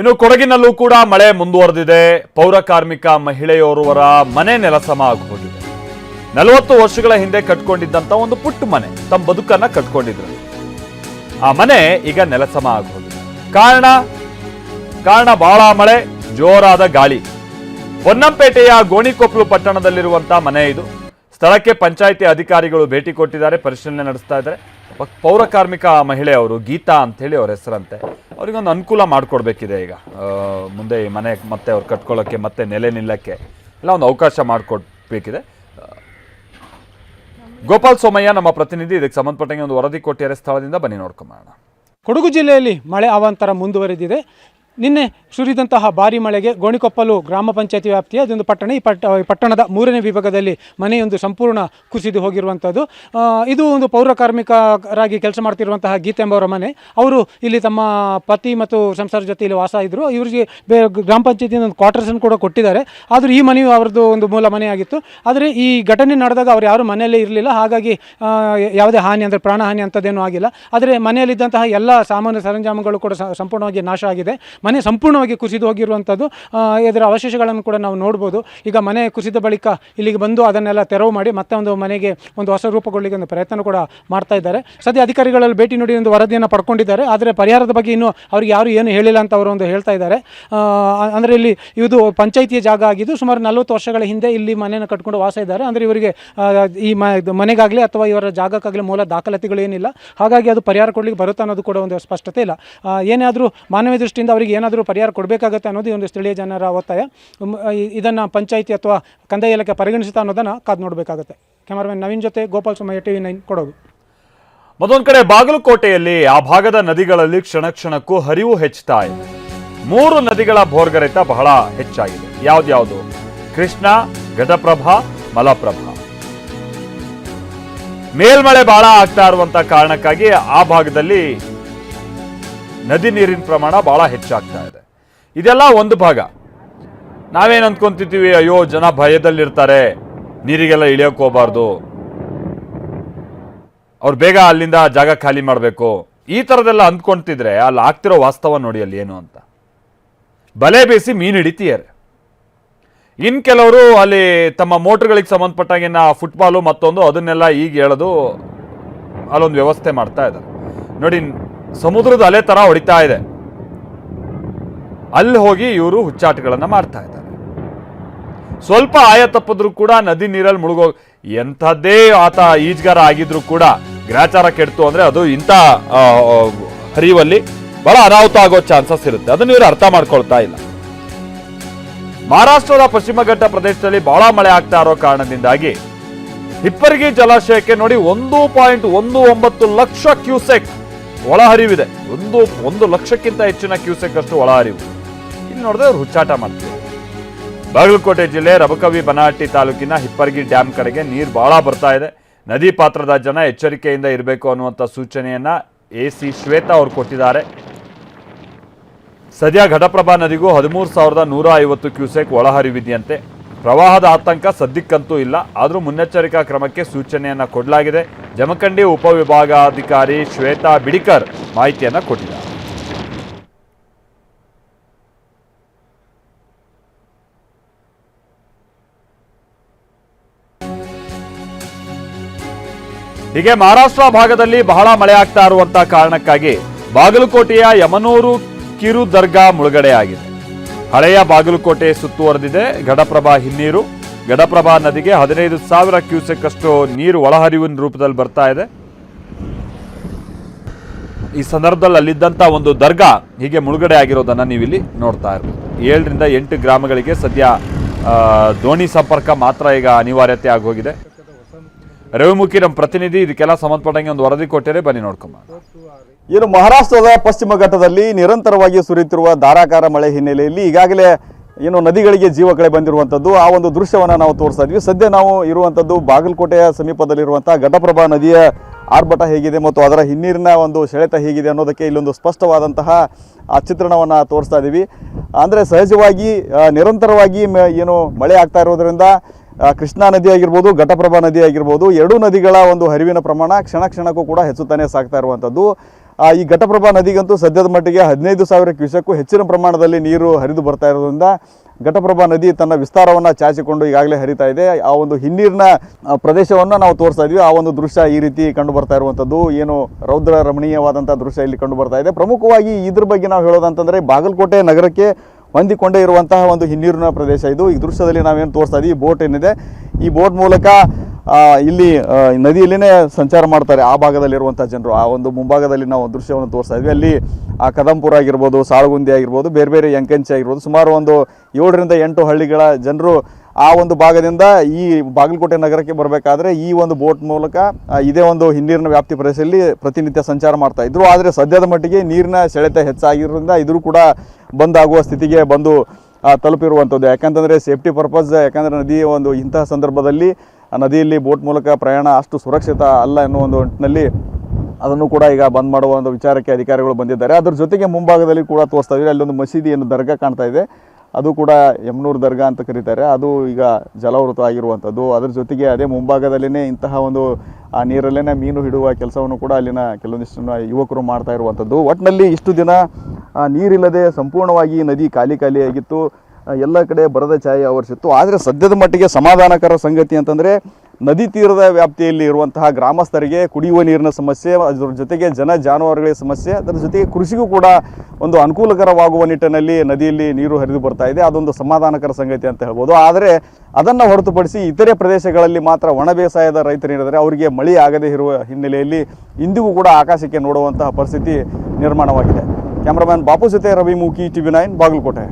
ಇನ್ನು ಕೊಡಗಿನಲ್ಲೂ ಕೂಡ ಮಳೆ ಮುಂದುವರೆದಿದೆ. ಪೌರ ಕಾರ್ಮಿಕ ಮಹಿಳೆಯೋರ್ವರ ಮನೆ ನೆಲಸಮ ಆಗಿ ಹೋಗಿದೆ. 40 ವರ್ಷಗಳ ಹಿಂದೆ ಕಟ್ಕೊಂಡಿದ್ದಂತ ಒಂದು ಪುಟ್ಟ ಮನೆ, ತಮ್ಮ ಬದುಕನ್ನ ಕಟ್ಕೊಂಡಿದ್ರು. ಆ ಮನೆ ಈಗ ನೆಲಸಮ ಆಗಿ ಹೋಗಿದೆ. ಕಾರಣ ಬಹಳ ಮಳೆ, ಜೋರಾದ ಗಾಳಿ. ಪೊನ್ನಂಪೇಟೆಯ ಗೋಣಿಕೊಪ್ಪಲು ಪಟ್ಟಣದಲ್ಲಿರುವಂತಹ ಮನೆ ಇದು. ಸ್ಥಳಕ್ಕೆ ಪಂಚಾಯಿತಿ ಅಧಿಕಾರಿಗಳು ಭೇಟಿ ಕೊಟ್ಟಿದ್ದಾರೆ, ಪರಿಶೀಲನೆ ನಡೆಸ್ತಾ ಇದ್ದಾರೆ. ಪೌರ ಕಾರ್ಮಿಕ ಮಹಿಳೆ ಅವರು ಗೀತಾ ಅಂತ ಹೇಳಿ ಅವ್ರ ಹೆಸರಂತೆ. ಅವರಿಗೊಂದು ಅನುಕೂಲ ಮಾಡಿಕೊಡ್ಬೇಕಿದೆ. ಈಗ ಮುಂದೆ ಈ ಮನೆ ಮತ್ತೆ ಅವ್ರು ಕಟ್ಕೊಳ್ಳೋಕ್ಕೆ, ಮತ್ತೆ ನೆಲೆ ನಿಲ್ಲಕ್ಕೆ ಎಲ್ಲ ಒಂದು ಅವಕಾಶ ಮಾಡಿಕೊಡ್ಬೇಕಿದೆ. ಗೋಪಾಲ್ ಸೋಮಯ್ಯ ನಮ್ಮ ಪ್ರತಿನಿಧಿ, ಇದಕ್ಕೆ ಸಂಬಂಧಪಟ್ಟಂಗೆ ಒಂದು ವರದಿ ಕೊಟ್ಟಿದ್ದಾರೆ. ಸ್ಥಳದಿಂದ ಬನ್ನಿ ನೋಡ್ಕೊಂಬೋಣ. ಕೊಡಗು ಜಿಲ್ಲೆಯಲ್ಲಿ ಮಳೆ ಅವಾಂತರ ಮುಂದುವರೆದಿದೆ. ನಿನ್ನೆ ಸುರಿದಂತಹ ಭಾರಿ ಮಳೆಗೆ ಗೋಣಿಕೊಪ್ಪಲು ಗ್ರಾಮ ಪಂಚಾಯತಿ ವ್ಯಾಪ್ತಿಯ ಅದೊಂದು ಪಟ್ಟಣ. ಈ ಪಟ್ಟಣದ 3ನೇ ವಿಭಾಗದಲ್ಲಿ ಮನೆಯೊಂದು ಸಂಪೂರ್ಣ ಕುಸಿದು ಹೋಗಿರುವಂಥದ್ದು. ಇದು ಒಂದು ಪೌರ ಕಾರ್ಮಿಕರಾಗಿ ಕೆಲಸ ಮಾಡ್ತಿರುವಂತಹ ಗೀತೆ ಎಂಬವರ ಮನೆ. ಅವರು ಇಲ್ಲಿ ತಮ್ಮ ಪತಿ ಮತ್ತು ಸಂಸಾರ ಜೊತೆ ಇಲ್ಲಿ ವಾಸ ಇದ್ದರು. ಇವರಿಗೆ ಗ್ರಾಮ ಪಂಚಾಯತಿಯಿಂದ ಒಂದು ಕ್ವಾರ್ಟರ್ಸನ್ನು ಕೂಡ ಕೊಟ್ಟಿದ್ದಾರೆ. ಆದರೂ ಈ ಮನೆಯು ಅವರದ್ದು ಒಂದು ಮೂಲ ಮನೆಯಾಗಿತ್ತು. ಆದರೆ ಈ ಘಟನೆ ನಡೆದಾಗ ಅವರು ಯಾರು ಮನೆಯಲ್ಲೇ ಇರಲಿಲ್ಲ. ಹಾಗಾಗಿ ಯಾವುದೇ ಹಾನಿ ಅಂದರೆ ಪ್ರಾಣಹಾನಿ ಅಂಥದ್ದೇನೂ ಆಗಿಲ್ಲ. ಆದರೆ ಮನೆಯಲ್ಲಿದ್ದಂತಹ ಎಲ್ಲ ಸಾಮಾನ್ಯ ಸರಂಜಾಮುಗಳು ಕೂಡ ಸಂಪೂರ್ಣವಾಗಿ ನಾಶ ಆಗಿದೆ. ಮನೆ ಸಂಪೂರ್ಣವಾಗಿ ಕುಸಿದು ಹೋಗಿರುವಂಥದ್ದು. ಇದರ ಅವಶೇಷಗಳನ್ನು ಕೂಡ ನಾವು ನೋಡ್ಬೋದು. ಈಗ ಮನೆ ಕುಸಿದ ಬಳಿಕ ಇಲ್ಲಿಗೆ ಬಂದು ಅದನ್ನೆಲ್ಲ ತೆರವು ಮಾಡಿ ಮತ್ತೆ ಒಂದು ಮನೆಗೆ ಒಂದು ಹೊಸ ರೂಪಗೊಳ್ಳಿಗೆ ಒಂದು ಪ್ರಯತ್ನ ಕೂಡ ಮಾಡ್ತಾ ಇದ್ದಾರೆ. ಸದ್ಯ ಅಧಿಕಾರಿಗಳಲ್ಲಿ ಭೇಟಿ ನೀಡಿ ಒಂದು ವರದಿಯನ್ನು ಪಡ್ಕೊಂಡಿದ್ದಾರೆ. ಆದರೆ ಪರಿಹಾರದ ಬಗ್ಗೆ ಇನ್ನೂ ಅವ್ರಿಗೆ ಯಾರು ಏನು ಹೇಳಿಲ್ಲ ಅಂತ ಅವರು ಒಂದು ಹೇಳ್ತಾ ಇದ್ದಾರೆ. ಅಂದರೆ ಇಲ್ಲಿ ಇದು ಪಂಚಾಯಿತಿಯ ಜಾಗ ಆಗಿದ್ದು ಸುಮಾರು 40 ವರ್ಷಗಳ ಹಿಂದೆ ಇಲ್ಲಿ ಮನೆಯನ್ನು ಕಟ್ಕೊಂಡು ವಾಸ ಇದ್ದಾರೆ. ಅಂದರೆ ಇವರಿಗೆ ಈ ಮನೆಗಾಗಲಿ ಅಥವಾ ಇವರ ಜಾಗಕ್ಕಾಗಲಿ ಮೂಲ ದಾಖಲಾತಿಗಳು ಏನಿಲ್ಲ. ಹಾಗಾಗಿ ಅದು ಪರಿಹಾರ ಕೊಡಲಿಕ್ಕೆ ಬರುತ್ತಾ ಅನ್ನೋದು ಕೂಡ ಒಂದು ಸ್ಪಷ್ಟತೆ ಇಲ್ಲ. ಏನಾದರೂ ಮಾನವೀಯ ದೃಷ್ಟಿಯಿಂದ ಅವರಿಗೆ ಏನಾದರೂ ಪರಿಹಾರ ಕೊಡಬೇಕಾಗತ್ತೆ ಅನ್ನೋದು ಒಂದು ಸ್ಥಳೀಯ ಜನರ ಒತ್ತಾಯ. ಇದನ್ನು ಪಂಚಾಯಿತಿ ಅಥವಾ ಕಂದಾಯ ಇಲಾಖೆ ಪರಿಗಣಿಸುತ್ತಾ ಅನ್ನೋದನ್ನು ಕಾದು ನೋಡಬೇಕಾಗುತ್ತೆ. ಕ್ಯಾಮರಾಮನ್ ನವೀನ್ ಜೊತೆ ಗೋಪಾಲ್ ಸೋಮಯ್ಯ, TV9 ಕೊಡಗು. ಮತ್ತೊಂದು ಕಡೆ ಬಾಗಲಕೋಟೆಯಲ್ಲಿ ಆ ಭಾಗದ ನದಿಗಳಲ್ಲಿ ಕ್ಷಣಕ್ಕೂ ಹರಿವು ಹೆಚ್ಚುತ್ತಾ ಇದೆ. 3 ನದಿಗಳ ಭೋರ್ಗರೆತ ಬಹಳ ಹೆಚ್ಚಾಗಿದೆ. ಯಾವ್ದ್ಯಾವುದು? ಕೃಷ್ಣ, ಘಟಪ್ರಭಾ, ಮಲಪ್ರಭಾ. ಮೇಲ್ಮಳೆ ಬಹಳ ಆಗ್ತಾ ಇರುವಂತ ಕಾರಣಕ್ಕಾಗಿ ಆ ಭಾಗದಲ್ಲಿ ನದಿ ನೀರಿನ ಪ್ರಮಾಣ ಬಹಳ ಹೆಚ್ಚಾಗ್ತಾ ಇದೆ. ಇದೆಲ್ಲ ಒಂದು ಭಾಗ. ನಾವೇನು ಅಂದ್ಕೊಂತಿದ್ದೀವಿ, ಅಯ್ಯೋ ಜನ ಭಯದಲ್ಲಿರ್ತಾರೆ, ನೀರಿಗೆಲ್ಲ ಇಳಿಯೋಕೆ ಹೋಗಬಾರ್ದು, ಅವ್ರು ಬೇಗ ಅಲ್ಲಿಂದ ಜಾಗ ಖಾಲಿ ಮಾಡಬೇಕು, ಈ ಥರದೆಲ್ಲ ಅಂದ್ಕೊಂತಿದ್ರೆ ಅಲ್ಲಿ ಆಗ್ತಿರೋ ವಾಸ್ತವ ನೋಡಿ ಅಲ್ಲಿ ಏನು ಅಂತ. ಬಲೆ ಬೇಯಿಸಿ ಮೀನು ಹಿಡಿತೀಯಾರೆ. ಇನ್ನು ಕೆಲವರು ಅಲ್ಲಿ ತಮ್ಮ ಮೋಟ್ರ್ಗಳಿಗೆ ಸಂಬಂಧಪಟ್ಟಾಗಿನ ಫುಟ್ಬಾಲು ಮತ್ತೊಂದು ಅದನ್ನೆಲ್ಲ ಈಗ ಹೇಳೋದು ಅಲ್ಲೊಂದು ವ್ಯವಸ್ಥೆ ಮಾಡ್ತಾ ಇದ್ದಾರೆ ನೋಡಿ. ಸಮುದ್ರದ ಅಲೆ ತರ ಹೊಡಿತಾ ಇದೆ. ಅಲ್ಲಿ ಹೋಗಿ ಇವರು ಹುಚ್ಚಾಟಗಳನ್ನ ಮಾಡ್ತಾ ಇದ್ದಾರೆ. ಸ್ವಲ್ಪ ಆಯ ತಪ್ಪಿದ್ರು ಕೂಡ ನದಿ ನೀರಲ್ಲಿ ಮುಳುಗೋ, ಎಂಥದ್ದೇ ಆತ ಈಜ್ಗಾರ ಆಗಿದ್ರು ಕೂಡ ಗ್ರಾಚಾರ ಕೆಡ್ತು ಅಂದ್ರೆ ಅದು ಇಂಥ ಹರಿವಲ್ಲಿ ಬಹಳ ಅನಾಹುತ ಆಗೋ ಚಾನ್ಸಸ್ ಇರುತ್ತೆ. ಅದನ್ನು ಇವರು ಅರ್ಥ ಮಾಡ್ಕೊಳ್ತಾ ಇಲ್ಲ. ಮಹಾರಾಷ್ಟ್ರದ ಪಶ್ಚಿಮ ಘಟ್ಟ ಪ್ರದೇಶದಲ್ಲಿ ಬಹಳ ಮಳೆ ಆಗ್ತಾ ಇರೋ ಕಾರಣದಿಂದಾಗಿ ಹಿಪ್ಪರಗಿ ಜಲಾಶಯಕ್ಕೆ ನೋಡಿ 1.19 ಲಕ್ಷ ಕ್ಯೂಸೆಕ್ ಒಳಹರಿವಿದೆ. 1 ಲಕ್ಷಕ್ಕಿಂತ ಹೆಚ್ಚಿನ ಕ್ಯೂಸೆಕ್ ಅಷ್ಟು ಒಳಹರಿವು. ಇಲ್ಲಿ ನೋಡಿದ್ರೆ ಅವ್ರು ಹುಚ್ಚಾಟ ಮಾಡ್ತಾರೆ. ಬಾಗಲಕೋಟೆ ಜಿಲ್ಲೆ ರಬಕವಿ ಬನಹಟ್ಟಿ ತಾಲೂಕಿನ ಹಿಪ್ಪರಗಿ ಡ್ಯಾಮ್ ಕಡೆಗೆ ನೀರು ಬಹಳ ಬರ್ತಾ ಇದೆ. ನದಿ ಪಾತ್ರದ ಜನ ಎಚ್ಚರಿಕೆಯಿಂದ ಇರಬೇಕು ಅನ್ನುವಂಥ ಸೂಚನೆಯನ್ನ AC ಶ್ವೇತಾ ಅವರು ಕೊಟ್ಟಿದ್ದಾರೆ. ಸದ್ಯ ಘಟಪ್ರಭಾ ನದಿಗೂ 13,150 ಕ್ಯೂಸೆಕ್ ಒಳಹರಿವಿದೆಯಂತೆ. ಪ್ರವಾಹದ ಆತಂಕ ಸದ್ಯಕ್ಕಂತೂ ಇಲ್ಲ, ಆದರೂ ಮುನ್ನೆಚ್ಚರಿಕಾ ಕ್ರಮಕ್ಕೆ ಸೂಚನೆಯನ್ನ ಕೊಡಲಾಗಿದೆ. ಜಮಖಂಡಿ ಉಪವಿಭಾಗಾಧಿಕಾರಿ ಶ್ವೇತಾ ಬಿಡಿಕರ್ ಮಾಹಿತಿಯನ್ನ ಕೊಟ್ಟಿದ್ದಾರೆ. ಹೀಗೆ ಮಹಾರಾಷ್ಟ್ರ ಭಾಗದಲ್ಲಿ ಬಹಳ ಮಳೆ ಆಗ್ತಾ ಇರುವಂತಹ ಕಾರಣಕ್ಕಾಗಿ ಬಾಗಲಕೋಟೆಯ ಯಮನೂರು ಕಿರು ದರ್ಗಾ ಮುಳುಗಡೆಯಾಗಿದೆ. ಹಳೆಯ ಬಾಗಲಕೋಟೆ ಸುತ್ತುವರೆದಿದೆ ಘಟಪ್ರಭಾ ಹಿನ್ನೀರು. ಘಟಪ್ರಭಾ ನದಿಗೆ 15,000 ಕ್ಯೂಸೆಕ್ ಅಷ್ಟು ನೀರು ಒಳಹರಿವಿನ ರೂಪದಲ್ಲಿ ಬರ್ತಾ ಇದೆ. ಈ ಸಂದರ್ಭದಲ್ಲಿ ಅಲ್ಲಿದ್ದಂಥ ಒಂದು ದರ್ಗಾ ಹೀಗೆ ಮುಳುಗಡೆ ಆಗಿರೋದನ್ನ ನೀವಿಲ್ಲಿ ನೋಡ್ತಾ ಇರ್ಬೋದು. 7 ರಿಂದ 8 ಗ್ರಾಮಗಳಿಗೆ ಸದ್ಯ ದೋಣಿ ಸಂಪರ್ಕ ಮಾತ್ರ ಈಗ ಅನಿವಾರ್ಯತೆ ಆಗೋಗಿದೆ. ರವಿಮುಖಿ ನಮ್ಮ ಪ್ರತಿನಿಧಿ ಇದಕ್ಕೆಲ್ಲ ಸಂಬಂಧಪಟ್ಟಂಗೆ ಒಂದು ವರದಿ ಕೊಟ್ಟಿದ್ದಾರೆ, ಬನ್ನಿ ನೋಡ್ಕೊಂಬ. ಏನು ಮಹಾರಾಷ್ಟ್ರದ ಪಶ್ಚಿಮ ಘಟ್ಟದಲ್ಲಿ ನಿರಂತರವಾಗಿ ಸುರಿಯುತ್ತಿರುವ ಧಾರಾಕಾರ ಮಳೆ ಹಿನ್ನೆಲೆಯಲ್ಲಿ ಈಗಾಗಲೇ ಏನು ನದಿಗಳಿಗೆ ಜೀವ ಕಳೆ ಬಂದಿರುವಂಥದ್ದು, ಆ ಒಂದು ದೃಶ್ಯವನ್ನು ನಾವು ತೋರಿಸ್ತಾ ಇದ್ವಿ. ಸದ್ಯ ನಾವು ಇರುವಂಥದ್ದು ಬಾಗಲಕೋಟೆಯ ಸಮೀಪದಲ್ಲಿರುವಂಥ ಘಟಪ್ರಭಾ ನದಿಯ ಆರ್ಭಟ ಹೇಗಿದೆ ಮತ್ತು ಅದರ ಹಿನ್ನೀರಿನ ಒಂದು ಸೆಳೆತ ಹೇಗಿದೆ ಅನ್ನೋದಕ್ಕೆ ಇಲ್ಲೊಂದು ಸ್ಪಷ್ಟವಾದಂತಹ ಆ ಚಿತ್ರಣವನ್ನು ತೋರಿಸ್ತಾ ಇದ್ದೀವಿ. ಅಂದರೆ ಸಹಜವಾಗಿ ನಿರಂತರವಾಗಿ ಏನು ಮಳೆ ಆಗ್ತಾ ಇರೋದ್ರಿಂದ ಕೃಷ್ಣಾ ನದಿ ಆಗಿರ್ಬೋದು, ಘಟಪ್ರಭಾ ನದಿ ಆಗಿರ್ಬೋದು, ಎರಡೂ ನದಿಗಳ ಒಂದು ಹರಿವಿನ ಪ್ರಮಾಣ ಕ್ಷಣಕ್ಕೂ ಕೂಡ ಹೆಚ್ಚುತ್ತಾನೆ ಸಾಗ್ತಾ ಇರುವಂಥದ್ದು. ಈ ಘಟಪ್ರಭಾ ನದಿಗಂತೂ ಸದ್ಯದ ಮಟ್ಟಿಗೆ 15,000 ಕ್ಯೂಸೆಕ್ಕು ಹೆಚ್ಚಿನ ಪ್ರಮಾಣದಲ್ಲಿ ನೀರು ಹರಿದು ಬರ್ತಾ ಇರೋದ್ರಿಂದ ಘಟಪ್ರಭಾ ನದಿ ತನ್ನ ವಿಸ್ತಾರವನ್ನು ಚಾಚಿಕೊಂಡು ಈಗಾಗಲೇ ಹರಿತಾ ಇದೆ. ಆ ಒಂದು ಹಿನ್ನೀರಿನ ಪ್ರದೇಶವನ್ನು ನಾವು ತೋರಿಸ್ತಾ ಇದ್ವಿ. ಆ ಒಂದು ದೃಶ್ಯ ಈ ರೀತಿ ಕಂಡು ಬರ್ತಾ ಇರುವಂಥದ್ದು ಏನು ರೌದ್ರ ರಮಣೀಯವಾದಂಥ ದೃಶ್ಯ ಇಲ್ಲಿ ಕಂಡು ಬರ್ತಾ ಇದೆ. ಪ್ರಮುಖವಾಗಿ ಇದ್ರ ಬಗ್ಗೆ ನಾವು ಹೇಳೋದಂತಂದರೆ ಬಾಗಲಕೋಟೆ ನಗರಕ್ಕೆ ಹೊಂದಿಕೊಂಡೇ ಇರುವಂತಹ ಒಂದು ಹಿನ್ನೀರಿನ ಪ್ರದೇಶ ಇದು. ಈ ದೃಶ್ಯದಲ್ಲಿ ನಾವೇನು ತೋರಿಸ್ತಾ ಇದ್ದೀವಿ, ಬೋಟ್ ಏನಿದೆ ಈ ಬೋಟ್ ಮೂಲಕ ಇಲ್ಲಿ ನದಿಯಲ್ಲಿನೇ ಸಂಚಾರ ಮಾಡ್ತಾರೆ ಆ ಭಾಗದಲ್ಲಿರುವಂಥ ಜನರು. ಆ ಒಂದು ಮುಂಭಾಗದಲ್ಲಿ ನಾವು ದೃಶ್ಯವನ್ನು ತೋರಿಸ್ತಾ ಇದ್ವಿ. ಅಲ್ಲಿ ಆ ಕದಂಪುರ ಆಗಿರ್ಬೋದು, ಸಾಳಗುಂದಿ ಆಗಿರ್ಬೋದು, ಬೇರೆ ಬೇರೆ ಯಂಕೆಂಚಿ ಆಗಿರ್ಬೋದು, ಸುಮಾರು ಒಂದು 7 ರಿಂದ 8 ಹಳ್ಳಿಗಳ ಜನರು ಆ ಒಂದು ಭಾಗದಿಂದ ಈ ಬಾಗಲಕೋಟೆ ನಗರಕ್ಕೆ ಬರಬೇಕಾದ್ರೆ ಈ ಒಂದು ಬೋಟ್ ಮೂಲಕ ಇದೇ ಒಂದು ಹಿನ್ನೀರಿನ ವ್ಯಾಪ್ತಿ ಪ್ರದೇಶದಲ್ಲಿ ಪ್ರತಿನಿತ್ಯ ಸಂಚಾರ ಮಾಡ್ತಾ ಇದ್ರು. ಆದರೆ ಸದ್ಯದ ಮಟ್ಟಿಗೆ ನೀರಿನ ಸೆಳೆತ ಹೆಚ್ಚಾಗಿರೋದ್ರಿಂದ ಇದ್ರೂ ಕೂಡ ಬಂದಾಗುವ ಸ್ಥಿತಿಗೆ ಬಂದು ತಲುಪಿರುವಂಥದ್ದು. ಯಾಕಂತಂದರೆ ಸೇಫ್ಟಿ ಪರ್ಪಸ್, ಯಾಕಂದರೆ ನದಿಯ ಒಂದು ಇಂತಹ ಸಂದರ್ಭದಲ್ಲಿ ನದಿಯಲ್ಲಿ ಬೋಟ್ ಮೂಲಕ ಪ್ರಯಾಣ ಅಷ್ಟು ಸುರಕ್ಷಿತ ಅಲ್ಲ ಎನ್ನುವ ಒಂದು ನಿಟ್ಟಿನಲ್ಲಿ ಅದನ್ನು ಕೂಡ ಈಗ ಬಂದ್ ಮಾಡುವ ಒಂದು ವಿಚಾರಕ್ಕೆ ಅಧಿಕಾರಿಗಳು ಬಂದಿದ್ದಾರೆ. ಅದರ ಜೊತೆಗೆ ಮುಂಭಾಗದಲ್ಲಿ ಕೂಡ ತೋರಿಸ್ತಾ ಇದ್ದೀವಿ, ಅಲ್ಲೊಂದು ಮಸೀದಿ ಏನು ದರ್ಗಾ ಕಾಣ್ತಾ ಇದೆ, ಅದು ಕೂಡ ಯಮನೂರು ದರ್ಗಾ ಅಂತ ಕರೀತಾರೆ, ಅದು ಈಗ ಜಲಾವೃತ ಆಗಿರುವಂಥದ್ದು. ಅದರ ಜೊತೆಗೆ ಅದೇ ಮುಂಭಾಗದಲ್ಲಿನೇ ಇಂತಹ ಒಂದು ಆ ನೀರಲ್ಲೇ ಮೀನು ಹಿಡುವ ಕೆಲಸವನ್ನು ಕೂಡ ಅಲ್ಲಿನ ಕೆಲವೊಂದಿಷ್ಟು ಯುವಕರು ಮಾಡ್ತಾ ಇರುವಂಥದ್ದು. ಒಟ್ಟಿನಲ್ಲಿ ಇಷ್ಟು ದಿನ ನೀರಿಲ್ಲದೆ ಸಂಪೂರ್ಣವಾಗಿ ನದಿ ಖಾಲಿಯಾಗಿತ್ತು, ಎಲ್ಲ ಕಡೆ ಬರದ ಛಾಯೆ ಆವರಿಸಿತ್ತು. ಆದರೆ ಸದ್ಯದ ಮಟ್ಟಿಗೆ ಸಮಾಧಾನಕರ ಸಂಗತಿ ಅಂತಂದರೆ ನದಿ ತೀರದ ವ್ಯಾಪ್ತಿಯಲ್ಲಿ ಇರುವಂತಹ ಗ್ರಾಮಸ್ಥರಿಗೆ ಕುಡಿಯುವ ನೀರಿನ ಸಮಸ್ಯೆ, ಅದರ ಜೊತೆಗೆ ಜನ ಜಾನುವಾರುಗಳ ಸಮಸ್ಯೆ, ಅದರ ಜೊತೆಗೆ ಕೃಷಿಗೂ ಕೂಡ ಒಂದು ಅನುಕೂಲಕರವಾಗುವ ನಿಟ್ಟಿನಲ್ಲಿ ನದಿಯಲ್ಲಿ ನೀರು ಹರಿದು ಬರ್ತಾ ಇದೆ. ಅದೊಂದು ಸಮಾಧಾನಕರ ಸಂಗತಿ ಅಂತ ಹೇಳ್ಬೋದು. ಆದರೆ ಅದನ್ನು ಹೊರತುಪಡಿಸಿ ಇತರೆ ಪ್ರದೇಶಗಳಲ್ಲಿ ಮಾತ್ರ ಒಣ ಬೇಸಾಯದ ರೈತರೇನಿದ್ದಾರೆ ಅವರಿಗೆ ಮಳೆ ಆಗದೇ ಇರುವ ಹಿನ್ನೆಲೆಯಲ್ಲಿ ಇಂದಿಗೂ ಕೂಡ ಆಕಾಶಕ್ಕೆ ನೋಡುವಂತಹ ಪರಿಸ್ಥಿತಿ ನಿರ್ಮಾಣವಾಗಿದೆ. ಕ್ಯಾಮ್ರಾಮನ್ ಬಾಪು ಜೊತೆ ರವಿ ಮೂಕಿ, TV9 ಬಾಗಲಕೋಟೆ.